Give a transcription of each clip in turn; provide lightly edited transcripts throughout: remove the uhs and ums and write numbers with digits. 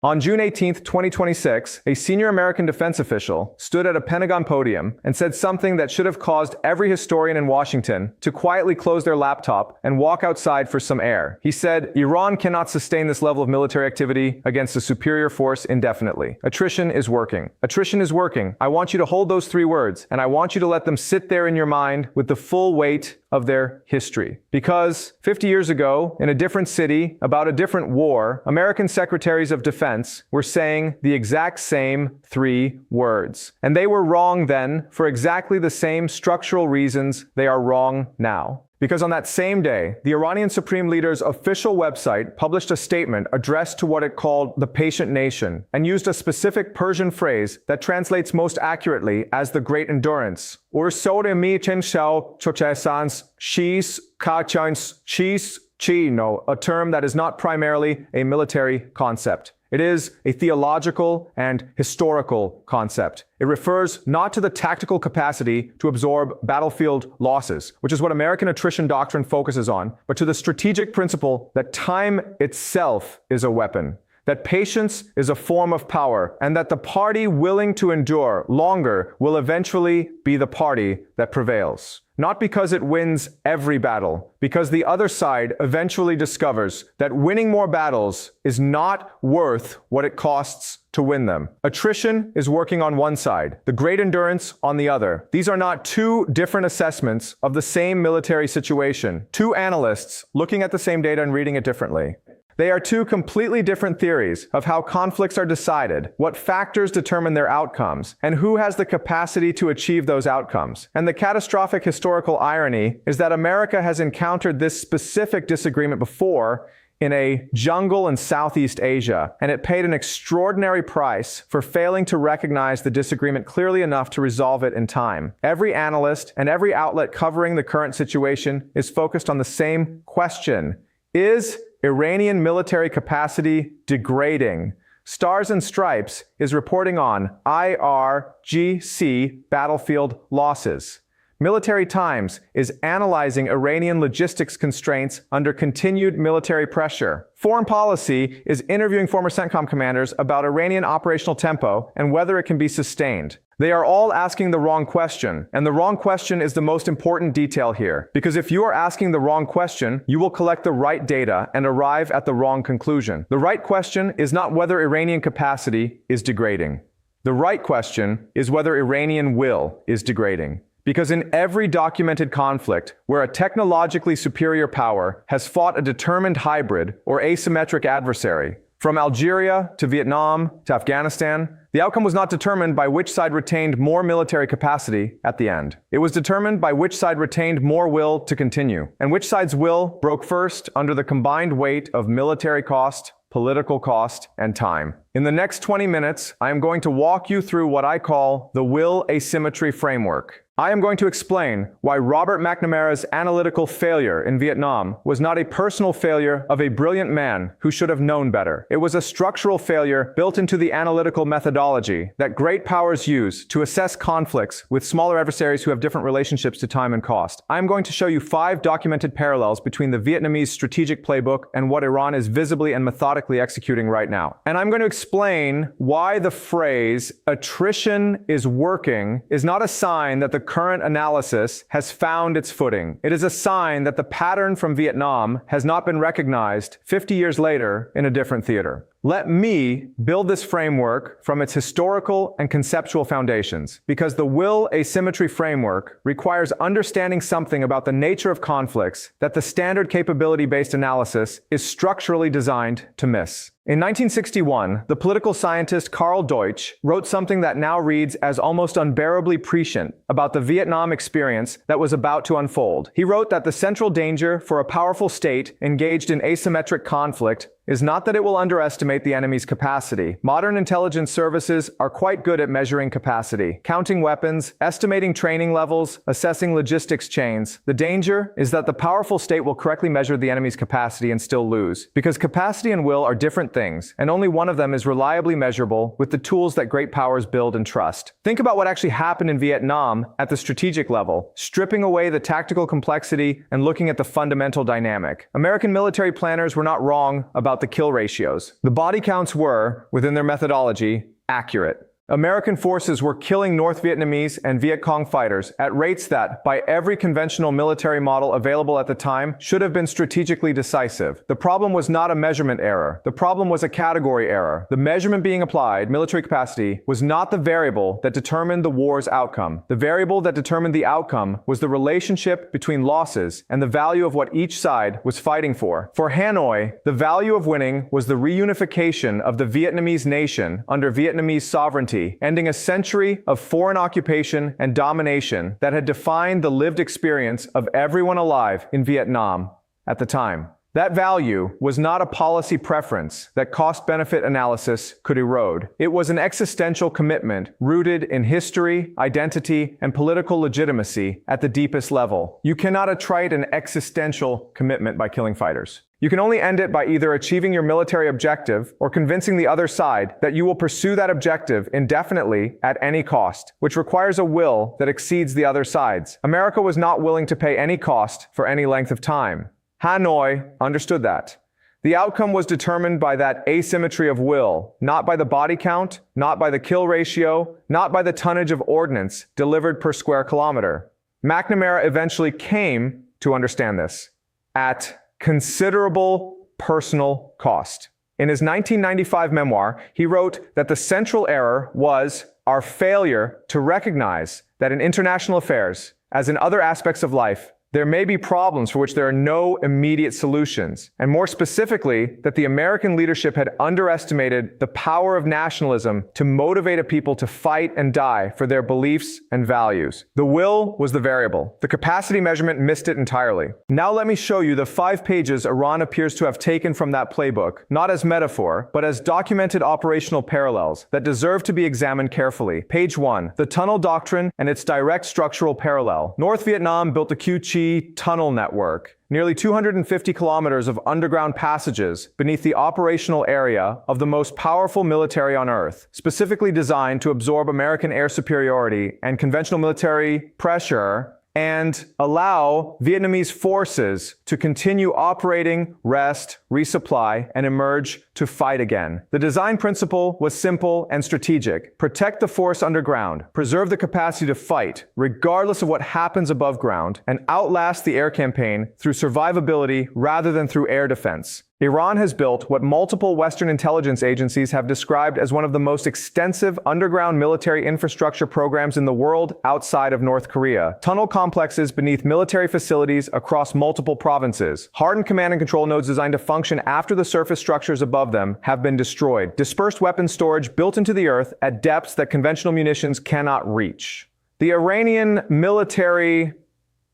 On June 18, 2026, a senior American defense official stood at a Pentagon podium and said something that should have caused every historian in Washington to quietly close their laptop and walk outside for some air. He said, "Iran cannot sustain this level of military activity against a superior force indefinitely. Attrition is working. Attrition is working." I want you to hold those 3 words, and I want you to let them sit there in your mind with the full weight of their history. Because 50 years ago, in a different city, about a different war, American secretaries of defense were saying the exact same 3 words. And they were wrong then for exactly the same structural reasons they are wrong now. Because on that same day, the Iranian Supreme Leader's official website published a statement addressed to what it called the patient nation and used a specific Persian phrase that translates most accurately as the Great Endurance. Or sore mi chen xiao chochesans shis ka chans shis chi no, a term that is not primarily a military concept. It is a theological and historical concept. It refers not to the tactical capacity to absorb battlefield losses, which is what American attrition doctrine focuses on, but to the strategic principle that time itself is a weapon, that patience is a form of power, and that the party willing to endure longer will eventually be the party that prevails. Not because it wins every battle, because the other side eventually discovers that winning more battles is not worth what it costs to win them. Attrition is working on one side, the great endurance on the other. These are not 2 different assessments of the same military situation, 2 analysts looking at the same data and reading it differently. They are 2 completely different theories of how conflicts are decided, what factors determine their outcomes, and who has the capacity to achieve those outcomes. And the catastrophic historical irony is that America has encountered this specific disagreement before in a jungle in Southeast Asia, and it paid an extraordinary price for failing to recognize the disagreement clearly enough to resolve it in time. Every analyst and every outlet covering the current situation is focused on the same question: is Iranian military capacity degrading? Stars and Stripes is reporting on IRGC battlefield losses. Military Times is analyzing Iranian logistics constraints under continued military pressure. Foreign Policy is interviewing former CENTCOM commanders about Iranian operational tempo and whether it can be sustained. They are all asking the wrong question, and the wrong question is the most important detail here. Because if you are asking the wrong question, you will collect the right data and arrive at the wrong conclusion. The right question is not whether Iranian capacity is degrading. The right question is whether Iranian will is degrading. Because in every documented conflict where a technologically superior power has fought a determined hybrid or asymmetric adversary, from Algeria to Vietnam to Afghanistan, the outcome was not determined by which side retained more military capacity at the end. It was determined by which side retained more will to continue, and which side's will broke first under the combined weight of military cost, political cost, and time. In the next 20 minutes, I am going to walk you through what I call the will asymmetry framework. I am going to explain why Robert McNamara's analytical failure in Vietnam was not a personal failure of a brilliant man who should have known better. It was a structural failure built into the analytical methodology that great powers use to assess conflicts with smaller adversaries who have different relationships to time and cost. I am going to show you 5 documented parallels between the Vietnamese strategic playbook and what Iran is visibly and methodically executing right now. And I'm going to explain why the phrase "attrition is working" is not a sign that the current analysis has found its footing. It is a sign that the pattern from Vietnam has not been recognized 50 years later in a different theater. Let me build this framework from its historical and conceptual foundations, because the will asymmetry framework requires understanding something about the nature of conflicts that the standard capability-based analysis is structurally designed to miss. In 1961, the political scientist Carl Deutsch wrote something that now reads as almost unbearably prescient about the Vietnam experience that was about to unfold. He wrote that the central danger for a powerful state engaged in asymmetric conflict is not that it will underestimate the enemy's capacity. Modern intelligence services are quite good at measuring capacity, counting weapons, estimating training levels, assessing logistics chains. The danger is that the powerful state will correctly measure the enemy's capacity and still lose, because capacity and will are different things, and only one of them is reliably measurable with the tools that great powers build and trust. Think about what actually happened in Vietnam at the strategic level, stripping away the tactical complexity and looking at the fundamental dynamic. American military planners were not wrong about the kill ratios. The body counts were, within their methodology, accurate. American forces were killing North Vietnamese and Viet Cong fighters at rates that, by every conventional military model available at the time, should have been strategically decisive. The problem was not a measurement error. The problem was a category error. The measurement being applied, military capacity, was not the variable that determined the war's outcome. The variable that determined the outcome was the relationship between losses and the value of what each side was fighting for. For Hanoi, the value of winning was the reunification of the Vietnamese nation under Vietnamese sovereignty, ending a century of foreign occupation and domination that had defined the lived experience of everyone alive in Vietnam at the time. That value was not a policy preference that cost-benefit analysis could erode. It was an existential commitment rooted in history, identity, and political legitimacy at the deepest level. You cannot attrite an existential commitment by killing fighters. You can only end it by either achieving your military objective or convincing the other side that you will pursue that objective indefinitely at any cost, which requires a will that exceeds the other side's. America was not willing to pay any cost for any length of time. Hanoi understood that. The outcome was determined by that asymmetry of will, not by the body count, not by the kill ratio, not by the tonnage of ordnance delivered per square kilometer. McNamara eventually came to understand this at considerable personal cost. In his 1995 memoir, he wrote that the central error was our failure to recognize that in international affairs, as in other aspects of life, there may be problems for which there are no immediate solutions, and more specifically, that the American leadership had underestimated the power of nationalism to motivate a people to fight and die for their beliefs and values. The will was the variable. The capacity measurement missed it entirely. Now let me show you the 5 pages Iran appears to have taken from that playbook, not as metaphor, but as documented operational parallels that deserve to be examined carefully. Page 1. The tunnel doctrine and its direct structural parallel. North Vietnam built the Cu Chi tunnel network, nearly 250 kilometers of underground passages beneath the operational area of the most powerful military on Earth, specifically designed to absorb American air superiority and conventional military pressure and allow Vietnamese forces to continue operating, rest, resupply, and emerge to fight again. The design principle was simple and strategic. Protect the force underground, preserve the capacity to fight, regardless of what happens above ground, and outlast the air campaign through survivability rather than through air defense. Iran has built what multiple Western intelligence agencies have described as one of the most extensive underground military infrastructure programs in the world outside of North Korea. Tunnel complexes beneath military facilities across multiple provinces. Hardened command and control nodes designed to function after the surface structures above them have been destroyed. Dispersed weapons storage built into the earth at depths that conventional munitions cannot reach. The Iranian military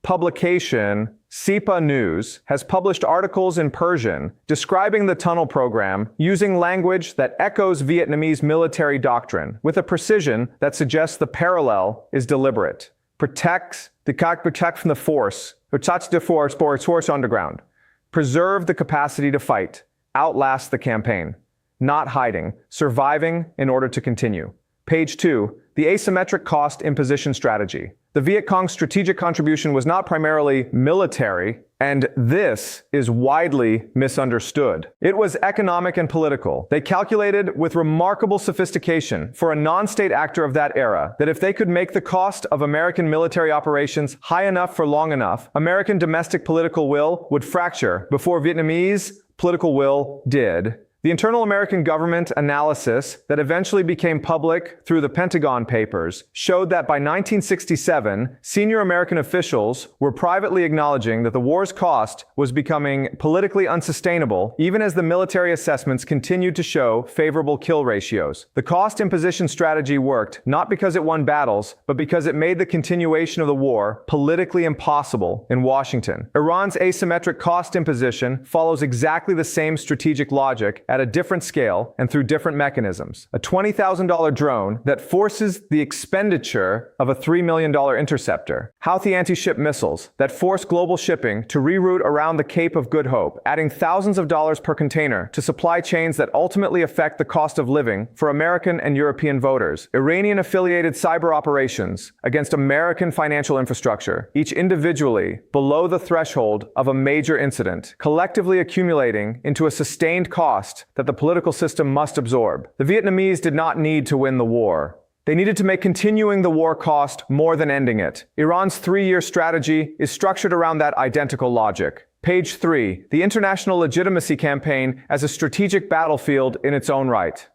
publication Sipa News has published articles in Persian describing the tunnel program using language that echoes Vietnamese military doctrine with a precision that suggests the parallel is deliberate. Protect from the force, force underground. Preserve the capacity to fight. Outlast the campaign. Not hiding. Surviving in order to continue. Page 2. The asymmetric cost imposition strategy. The Viet Cong's strategic contribution was not primarily military, and this is widely misunderstood. It was economic and political. They calculated with remarkable sophistication for a non-state actor of that era that if they could make the cost of American military operations high enough for long enough, American domestic political will would fracture before Vietnamese political will did. The internal American government analysis that eventually became public through the Pentagon Papers showed that by 1967, senior American officials were privately acknowledging that the war's cost was becoming politically unsustainable, even as the military assessments continued to show favorable kill ratios. The cost imposition strategy worked not because it won battles, but because it made the continuation of the war politically impossible in Washington. Iran's asymmetric cost imposition follows exactly the same strategic logic at a different scale and through different mechanisms. A $20,000 drone that forces the expenditure of a $3 million interceptor. Houthi anti-ship missiles that force global shipping to reroute around the Cape of Good Hope, adding thousands of dollars per container to supply chains that ultimately affect the cost of living for American and European voters. Iranian-affiliated cyber operations against American financial infrastructure, each individually below the threshold of a major incident, collectively accumulating into a sustained cost that the political system must absorb. The Vietnamese did not need to win the war. They needed to make continuing the war cost more than ending it. Iran's 3-year strategy is structured around that identical logic. Page 3. The International Legitimacy Campaign as a strategic battlefield in its own right.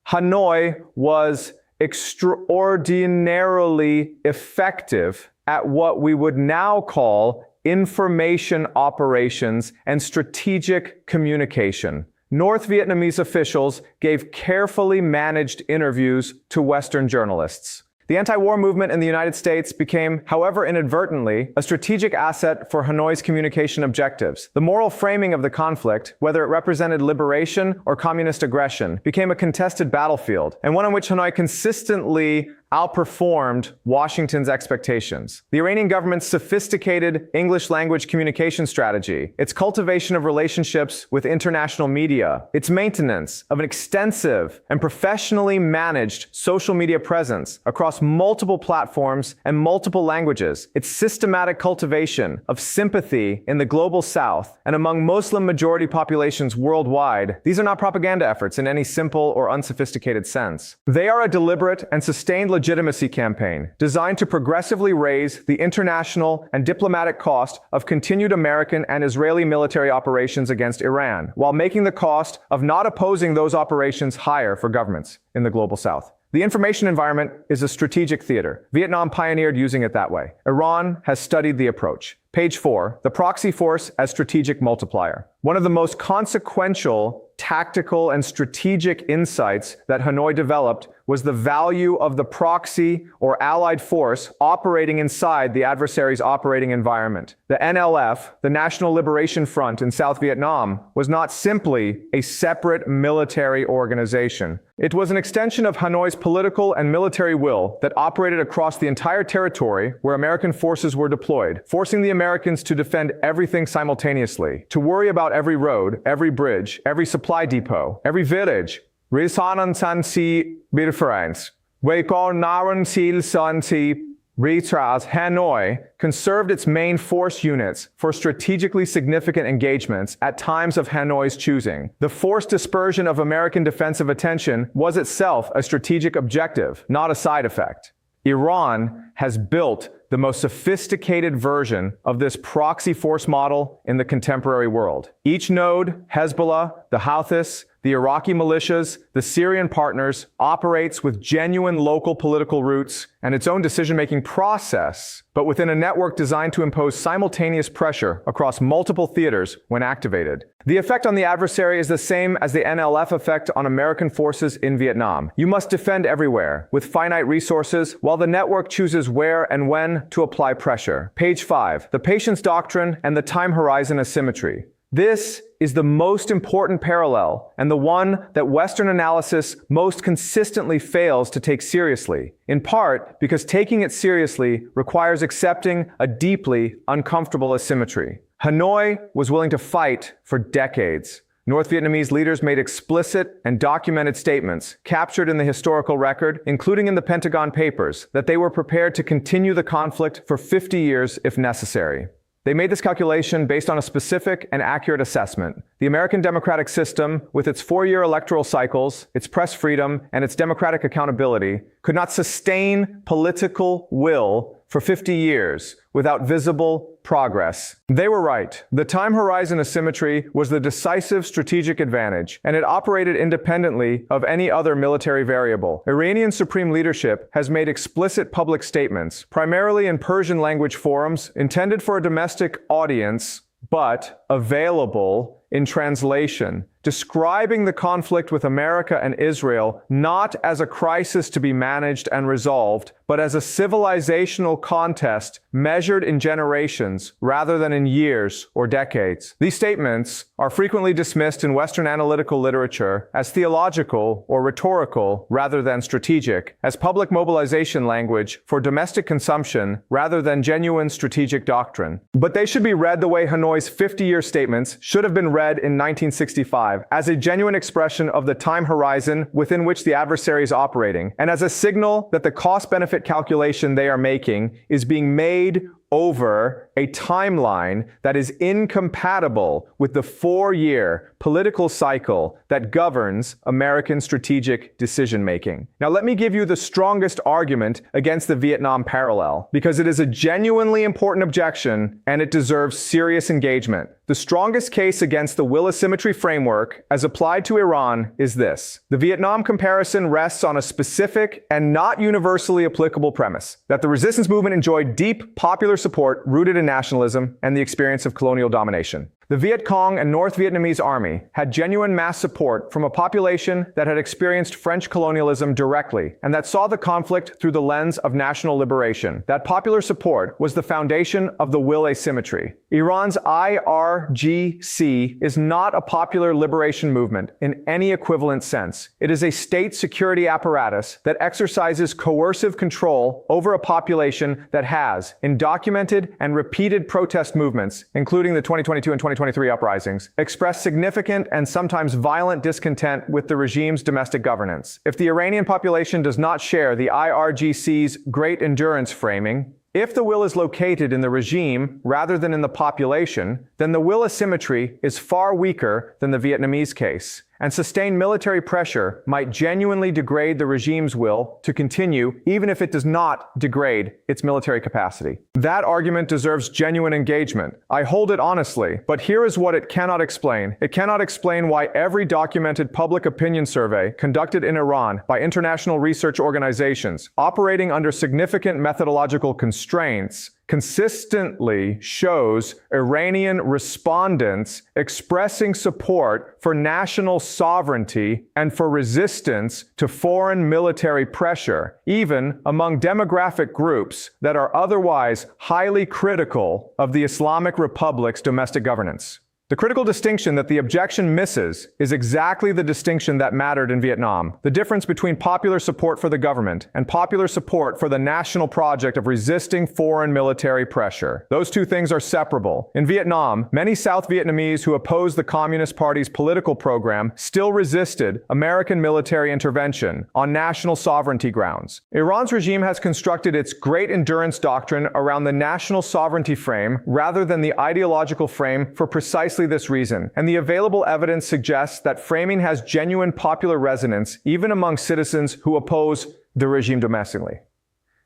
Hanoi was extraordinarily effective at what we would now call information operations and strategic communication. North Vietnamese officials gave carefully managed interviews to Western journalists. The anti-war movement in the United States became, however inadvertently, a strategic asset for Hanoi's communication objectives. The moral framing of the conflict, whether it represented liberation or communist aggression, became a contested battlefield, and one in which Hanoi consistently outperformed Washington's expectations. The Iranian government's sophisticated English-language communication strategy, its cultivation of relationships with international media, its maintenance of an extensive and professionally managed social media presence across multiple platforms and multiple languages, its systematic cultivation of sympathy in the global South and among Muslim-majority populations worldwide, these are not propaganda efforts in any simple or unsophisticated sense. They are a deliberate and sustained legitimacy campaign designed to progressively raise the international and diplomatic cost of continued American and Israeli military operations against Iran, while making the cost of not opposing those operations higher for governments in the global South. The information environment is a strategic theater. Vietnam pioneered using it that way. Iran has studied the approach. Page 4, the proxy force as strategic multiplier. One of the most consequential tactical and strategic insights that Hanoi developed was the value of the proxy or allied force operating inside the adversary's operating environment. The NLF, the National Liberation Front in South Vietnam, was not simply a separate military organization. It was an extension of Hanoi's political and military will that operated across the entire territory where American forces were deployed, forcing the Americans to defend everything simultaneously, to worry about every road, every bridge, every supply depot, every village. Risanan san si birferens. Weikon naran sil san si retras. Hanoi conserved its main force units for strategically significant engagements at times of Hanoi's choosing. The forced dispersion of American defensive attention was itself a strategic objective, not a side effect. Iran has built the most sophisticated version of this proxy force model in the contemporary world. Each node, Hezbollah, the Houthis, the Iraqi militias, the Syrian partners, operates with genuine local political roots and its own decision-making process, but within a network designed to impose simultaneous pressure across multiple theaters when activated. The effect on the adversary is the same as the NLF effect on American forces in Vietnam. You must defend everywhere, with finite resources, while the network chooses where and when to apply pressure. Page 5. The patience doctrine and the time horizon asymmetry. This is the most important parallel and the one that Western analysis most consistently fails to take seriously, in part because taking it seriously requires accepting a deeply uncomfortable asymmetry. Hanoi was willing to fight for decades. North Vietnamese leaders made explicit and documented statements, captured in the historical record, including in the Pentagon Papers, that they were prepared to continue the conflict for 50 years if necessary. They made this calculation based on a specific and accurate assessment. The American democratic system, with its 4-year electoral cycles, its press freedom, and its democratic accountability, could not sustain political will for 50 years without visible progress. They were right. The time horizon asymmetry was the decisive strategic advantage, and it operated independently of any other military variable. Iranian supreme leadership has made explicit public statements, primarily in Persian language forums, intended for a domestic audience, but available in translation, describing the conflict with America and Israel not as a crisis to be managed and resolved, but as a civilizational contest measured in generations rather than in years or decades. These statements are frequently dismissed in Western analytical literature as theological or rhetorical rather than strategic, as public mobilization language for domestic consumption rather than genuine strategic doctrine. But they should be read the way Hanoi's 50-year statements should have been read in 1965, as a genuine expression of the time horizon within which the adversary is operating, and as a signal that the cost-benefit calculation they are making is being made over a timeline that is incompatible with the 4-year political cycle that governs American strategic decision-making. Now, let me give you the strongest argument against the Vietnam parallel, because it is a genuinely important objection and it deserves serious engagement. The strongest case against the will asymmetry framework, as applied to Iran, is this. The Vietnam comparison rests on a specific and not universally applicable premise, that the resistance movement enjoyed deep popular support rooted in nationalism and the experience of colonial domination. The Viet Cong and North Vietnamese army had genuine mass support from a population that had experienced French colonialism directly and that saw the conflict through the lens of national liberation. That popular support was the foundation of the will asymmetry. Iran's IRGC is not a popular liberation movement in any equivalent sense. It is a state security apparatus that exercises coercive control over a population that has, in documented and repeated protest movements, including the 2022 and 2023 uprisings, expressed significant and sometimes violent discontent with the regime's domestic governance. If the Iranian population does not share the IRGC's great endurance framing, if the will is located in the regime rather than in the population, then the will asymmetry is far weaker than the Vietnamese case, and sustained military pressure might genuinely degrade the regime's will to continue, even if it does not degrade its military capacity. That argument deserves genuine engagement. I hold it honestly, but here is what it cannot explain. It cannot explain why every documented public opinion survey conducted in Iran by international research organizations operating under significant methodological constraints consistently shows Iranian respondents expressing support for national sovereignty and for resistance to foreign military pressure, even among demographic groups that are otherwise highly critical of the Islamic Republic's domestic governance. The critical distinction that the objection misses is exactly the distinction that mattered in Vietnam, the difference between popular support for the government and popular support for the national project of resisting foreign military pressure. Those two things are separable. In Vietnam, many South Vietnamese who opposed the Communist Party's political program still resisted American military intervention on national sovereignty grounds. Iran's regime has constructed its great endurance doctrine around the national sovereignty frame rather than the ideological frame for precisely this reason, and the available evidence suggests that framing has genuine popular resonance even among citizens who oppose the regime domestically.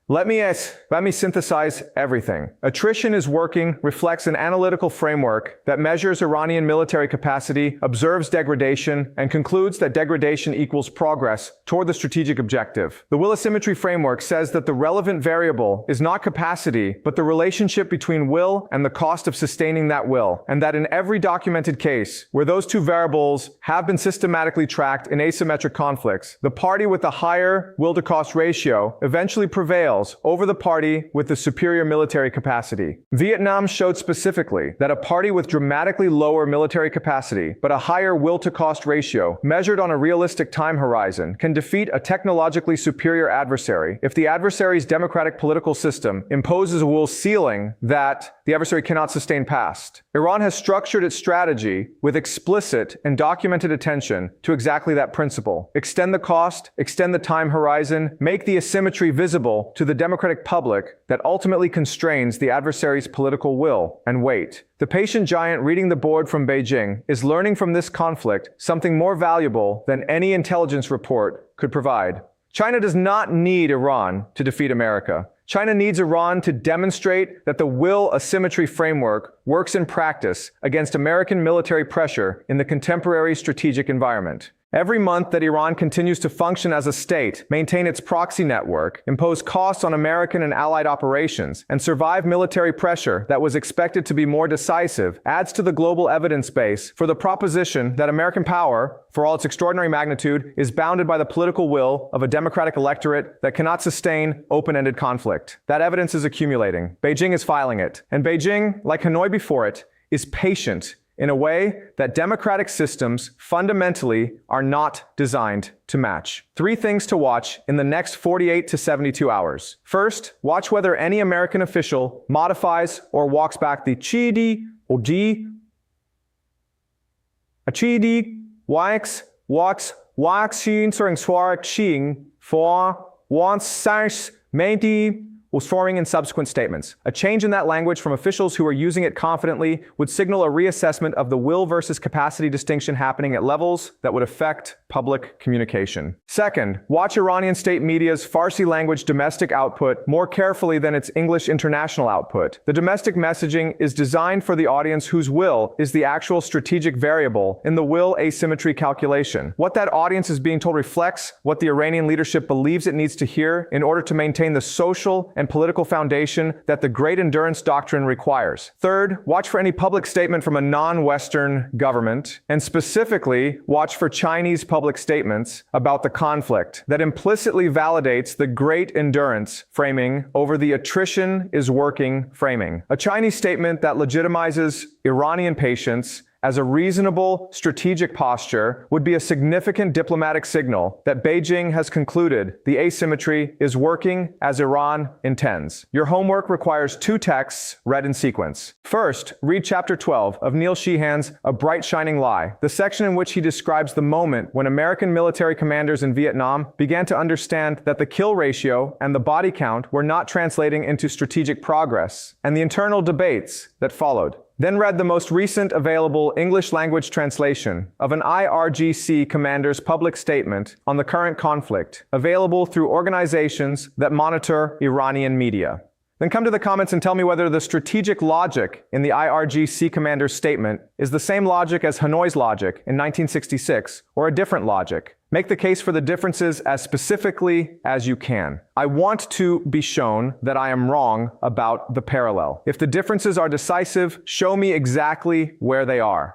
Let me synthesize everything. Attrition is working reflects an analytical framework that measures Iranian military capacity, observes degradation, and concludes that degradation equals progress toward the strategic objective. The will asymmetry framework says that the relevant variable is not capacity, but the relationship between will and the cost of sustaining that will, and that in every documented case where those two variables have been systematically tracked in asymmetric conflicts, the party with the higher will-to-cost ratio eventually prevails over the party with the superior military capacity. Vietnam showed specifically that a party with dramatically lower military capacity but a higher will-to-cost ratio measured on a realistic time horizon can defeat a technologically superior adversary if the adversary's democratic political system imposes a will ceiling that the adversary cannot sustain past. Iran has structured its strategy with explicit and documented attention to exactly that principle. Extend the cost, extend the time horizon, make the asymmetry visible to the democratic public that ultimately constrains the adversary's political will and weight. The patient giant reading the board from Beijing is learning from this conflict something more valuable than any intelligence report could provide. China does not need Iran to defeat America. China needs Iran to demonstrate that the will asymmetry framework works in practice against American military pressure in the contemporary strategic environment. Every month that Iran continues to function as a state, maintain its proxy network, impose costs on American and allied operations, and survive military pressure that was expected to be more decisive, adds to the global evidence base for the proposition that American power, for all its extraordinary magnitude, is bounded by the political will of a democratic electorate that cannot sustain open-ended conflict. That evidence is accumulating. Beijing is filing it. And Beijing, like Hanoi before it, is patient in a way that democratic systems fundamentally are not designed to match. 3 things to watch in the next 48 to 72 hours. First, watch whether any American official modifies or walks back the Chidi or G, a Chidi, wax, xin suring swarak xing for wants sars menti was forming in subsequent statements. A change in that language from officials who are using it confidently would signal a reassessment of the will versus capacity distinction happening at levels that would affect public communication. Second, watch Iranian state media's Farsi language domestic output more carefully than its English international output. The domestic messaging is designed for the audience whose will is the actual strategic variable in the will asymmetry calculation. What that audience is being told reflects what the Iranian leadership believes it needs to hear in order to maintain the social and political foundation that the Great Endurance Doctrine requires. Third, watch for any public statement from a non-Western government, and specifically, watch for Chinese public statements about the conflict that implicitly validates the Great Endurance framing over the attrition is working framing. A Chinese statement that legitimizes Iranian patience as a reasonable strategic posture would be a significant diplomatic signal that Beijing has concluded the asymmetry is working as Iran intends. Your homework requires 2 texts read in sequence. First, read chapter 12 of Neil Sheehan's A Bright Shining Lie, the section in which he describes the moment when American military commanders in Vietnam began to understand that the kill ratio and the body count were not translating into strategic progress, and the internal debates that followed. Then read the most recent available English-language translation of an IRGC commander's public statement on the current conflict, available through organizations that monitor Iranian media. Then come to the comments and tell me whether the strategic logic in the IRGC commander's statement is the same logic as Hanoi's logic in 1966, or a different logic. Make the case for the differences as specifically as you can. I want to be shown that I am wrong about the parallel. If the differences are decisive, show me exactly where they are.